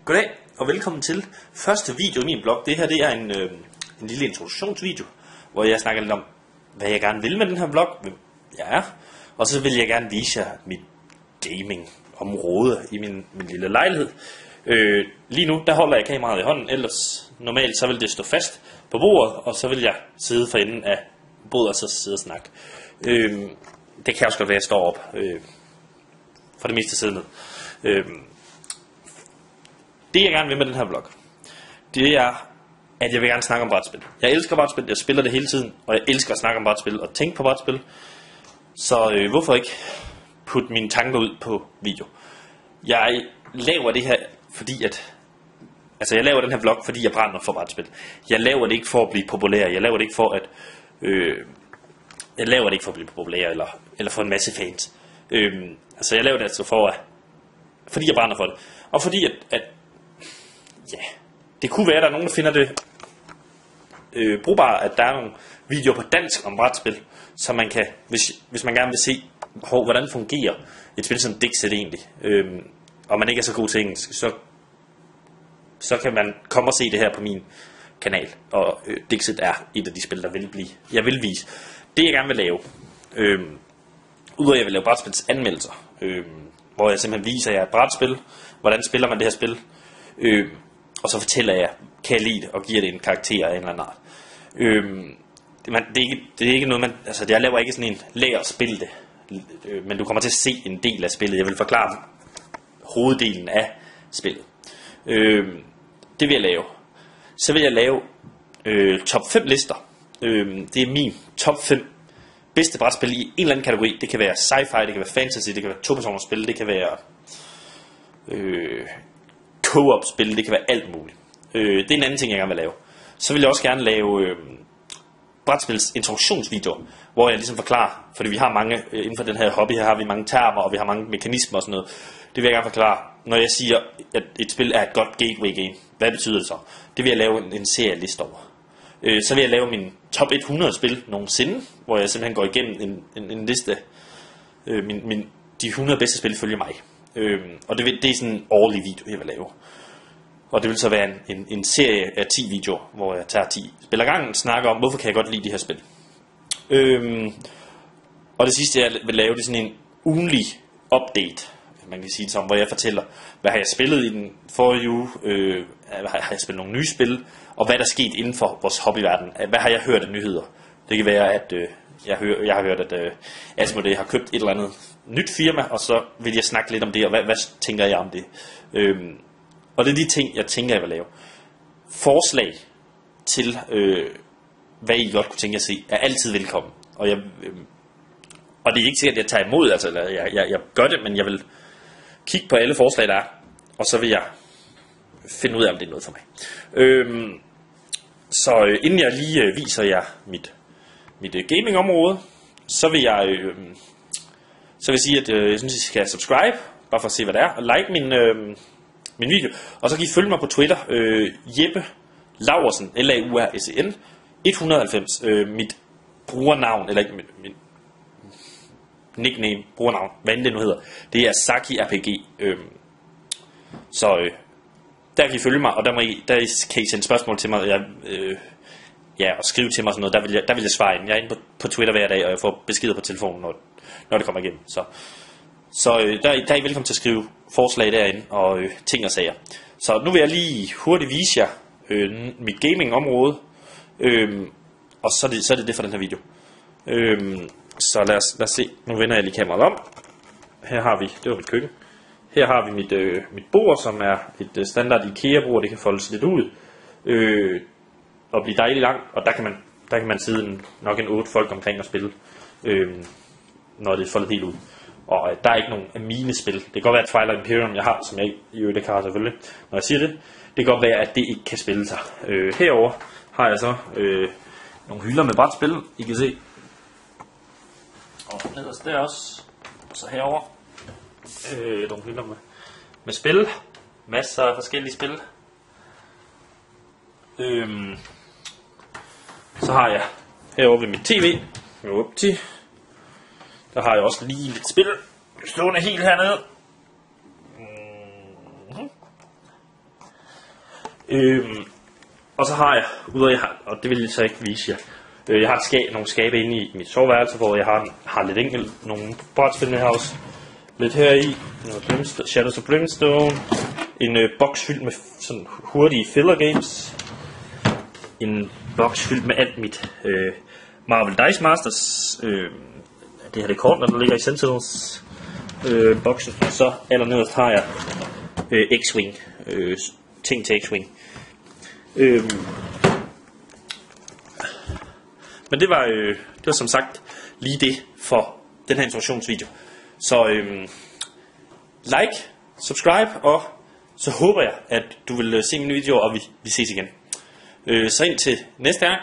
Goddag og velkommen til første video i min blog. Det her det er en lille introduktionsvideo, hvor jeg snakker lidt om, hvad jeg gerne vil med den her blog, hvem jeg er. Og så vil jeg gerne vise jer mit gaming-område i min lille lejlighed. Lige nu der holder jeg kameraet i hånden, ellers normalt så vil det stå fast på bordet, og så vil jeg sidde for enden af bordet og så sidde og snakke. Det kan også godt være, at jeg står op for det meste siddende. Det jeg gerne vil med den her blog, det er, at jeg vil gerne snakke om brætspil. Jeg elsker brætspil, jeg spiller det hele tiden, og jeg elsker at snakke om brætspil og tænke på brætspil. Så hvorfor ikke putte mine tanker ud på video? Jeg laver det her, fordi at... Altså jeg laver den her blog, fordi jeg brænder for brætspil. Jeg laver det ikke for at blive populær, jeg laver det ikke for at... Jeg laver det ikke for at blive populær, eller for en masse fans. Altså jeg laver det altså for at... Fordi jeg brænder for det. Og fordi at ja, det kunne være, at der er nogen, der finder det brugbart, at der er nogle videoer på dansk om brætspil, så man kan, hvis man gerne vil se, hvordan fungerer et spil som Dixit egentlig, og man ikke er så god til engelsk, så kan man komme og se det her på min kanal, og Dixit er et af de spil, jeg vil vise. Det jeg gerne vil lave, udover at jeg vil lave brætspils anmeldelser, hvor jeg simpelthen viser jer et brætspil, hvordan spiller man det her spil, og så fortæller jeg, kan jeg lide det, og giver det en karakter af en eller anden art. Det er ikke noget, man... Altså, jeg laver ikke sådan en lær at spille det, men du kommer til at se en del af spillet. Jeg vil forklare hoveddelen af spillet. Det vil jeg lave. Så vil jeg lave top 5 lister. Det er min top 5 bedste brætspil i en eller anden kategori. Det kan være sci-fi, det kan være fantasy, det kan være to-personers spil, det kan være co-op spil, det kan være alt muligt. Det er en anden ting, jeg gerne vil lave. Så vil jeg også gerne lave brætspils introduktionsvideoer, hvor jeg ligesom forklarer, fordi vi har mange, inden for den her hobby, her har vi mange termer, og vi har mange mekanismer og sådan noget. Det vil jeg gerne forklare, når jeg siger, at et spil er et godt gateway game. Hvad betyder det så? Det vil jeg lave en serie liste over. Så vil jeg lave min top 100 spil nogensinde, hvor jeg simpelthen går igennem en liste. De 100 bedste spil følger mig. Og det er sådan en årlig video, jeg vil lave. Og det vil så være en serie af 10 videoer, hvor jeg tager 10 spil ad gangen, snakker om, hvorfor kan jeg godt lide de her spil. Og det sidste, jeg vil lave, det er sådan en ugenlig update, man kan sige det som, hvor jeg fortæller, hvad har jeg spillet i den forrige uge, har jeg spillet nogle nye spil, og hvad der er sket inden for vores hobbyverden. Hvad har jeg hørt af nyheder? Det kan være, at jeg har hørt, at Asmodee har købt et eller andet nyt firma, og så vil jeg snakke lidt om det, og hvad tænker jeg om det. Og det er de ting, jeg tænker, jeg vil lave. Forslag til, hvad I godt kunne tænke at se, er altid velkommen. Og det er ikke sikkert, at jeg tager imod, altså, jeg gør det, men jeg vil kigge på alle forslag, der er, og så vil jeg finde ud af, om det er noget for mig. Så inden jeg lige viser jer mit gaming-område, så vil jeg sige, at jeg synes, I skal subscribe, bare for at se, hvad det er, og like min video. Og så kan I følge mig på Twitter, Jeppe Laursen, Laursen 190, mit brugernavn, eller ikke mit nickname, brugernavn, hvad end det nu hedder, det er Saki RPG. Så der kan I følge mig, og der kan I sende spørgsmål til mig, og skrive til mig sådan noget, der vil jeg svare ind. Jeg er inde på Twitter hver dag, og jeg får beskeder på telefonen, når det kommer igennem. Så der er I velkommen til at skrive forslag derinde, og ting og sager. Så nu vil jeg lige hurtigt vise jer mit gaming-område, og så er det for den her video. Så lad os se, nu vender jeg lige kameraet om. Her har vi, det var mit køkken. Her har vi mit bord, som er et standard IKEA-bord, det kan foldes lidt ud og blive dejligt langt, og der kan man sidde nok en 8 folk omkring og spille, når det er foldet helt ud. Og der er ikke nogen af mine spil. Det kan godt være, at Twilight Imperium, jeg har, som jeg ikke har selvfølgelig, når jeg siger det. Det kan godt være, at det ikke kan spille sig. Herover har jeg så nogle hylder med brætspil, I kan se. Og nederst der også. Og så herover nogle hylder med spil. Masser af forskellige spil. Så har jeg herovre ved mit tv. Der har jeg også lige lidt spil stående helt hernede. Og så har jeg, og det vil jeg så ikke vise jer, jeg har nogle skabe inde i mit soveværelse, hvor jeg har lidt enkelt, nogle brætspil her også. Lidt her i, Shadows of Brimstone, en boks fyldt med sådan hurtige filler games, en boks fyldt med alt mit Marvel Dice Masters, det her det kort, der ligger i Sentinels boksen, og så allernederst har jeg X-Wing, ting til X-Wing. Men det var som sagt lige det for den her introduktionsvideo. Så like, subscribe, og så håber jeg, at du vil se mine videoer, og vi ses igen. Så indtil næste gang,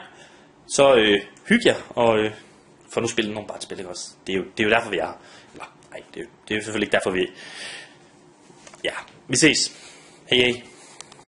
så hyg jer, og for nu spille nogle brætspil, ikke også? Det er jo derfor vi er her. Eller, nej, det er jo selvfølgelig ikke derfor vi... Ja, vi ses. Hej hej.